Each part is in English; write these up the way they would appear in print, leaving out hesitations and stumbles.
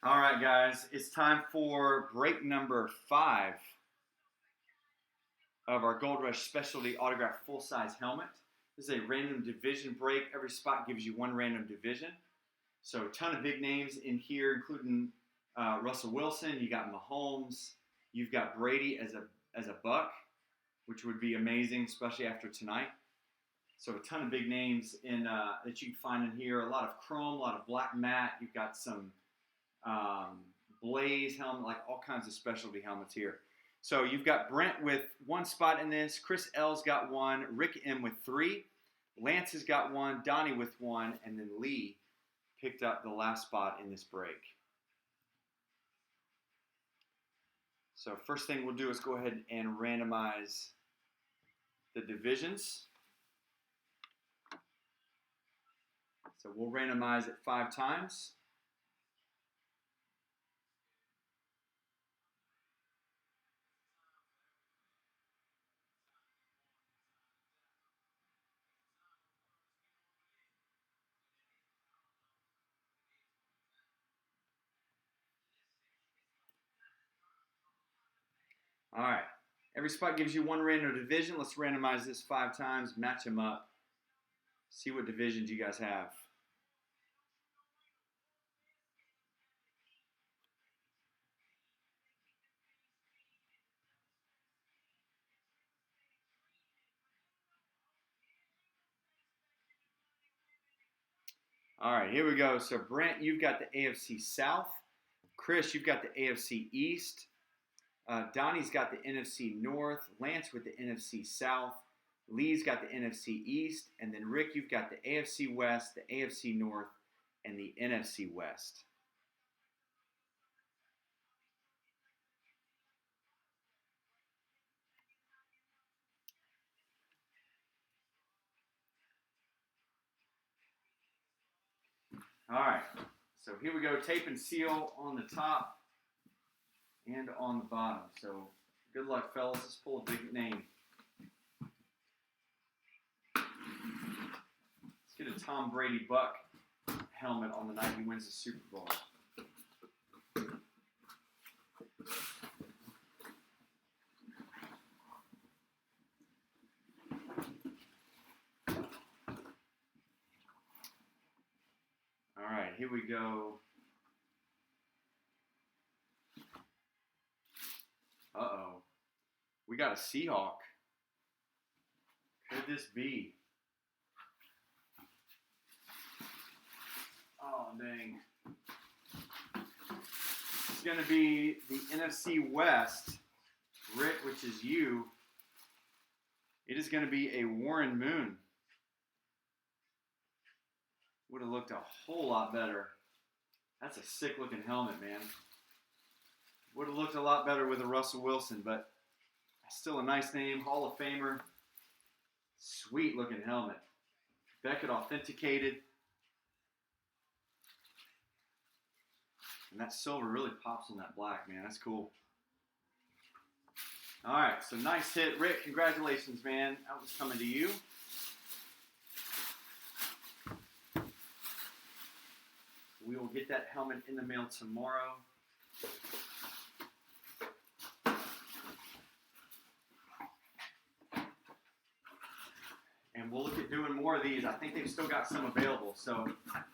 All right, guys, it's time for break number 5 of our Gold Rush Specialty Autograph full-size helmet. This is a random division break. Every spot gives you one random division. So a ton of big names in here, including Russell Wilson. You got Mahomes. You've got Brady as a buck, which would be amazing, especially after tonight. So a ton of big names in that you can find in here. A lot of chrome, a lot of black matte. You've got some Blaze helmet, like all kinds of specialty helmets here. So you've got Brent with one spot in this. Chris L's got one. Rick M with 3. Lance has got one. Donnie with 1. And then Lee picked up the last spot in this break. So first thing we'll do is go ahead and randomize the divisions. So we'll randomize it 5 times. All right. Every spot gives you one random division. Let's randomize this 5 times, match them up, see what divisions you guys have. All right, here we go. So Brent, you've got the AFC South. Chris, you've got the AFC East. Donnie's got the NFC North. Lance with the NFC South. Lee's got the NFC East. And then Rick, you've got the AFC West, the AFC North, and the NFC West. All right, so here we go. Tape and seal on the top and on the bottom. So good luck, fellas. Let's pull a big name. Let's get a Tom Brady Buck helmet on the night he wins the Super Bowl. All right, here we go. Uh-oh. We got a Seahawk. Could this be? Oh, dang. It's going to be the NFC West. Rick, which is you. It is going to be a Warren Moon. Would have looked a whole lot better. That's a sick looking helmet, man. Would have looked a lot better with a Russell Wilson, but still a nice name, Hall of Famer. Sweet looking helmet. Beckett authenticated. And that silver really pops on that black, man. That's cool. All right, so nice hit. Rick, congratulations, man. That was coming to you. We will get that helmet in the mail tomorrow. And we'll look at doing more of these. I think they've still got some available, so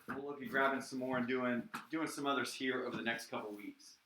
we'll look at grabbing some more and doing some others here over the next couple weeks.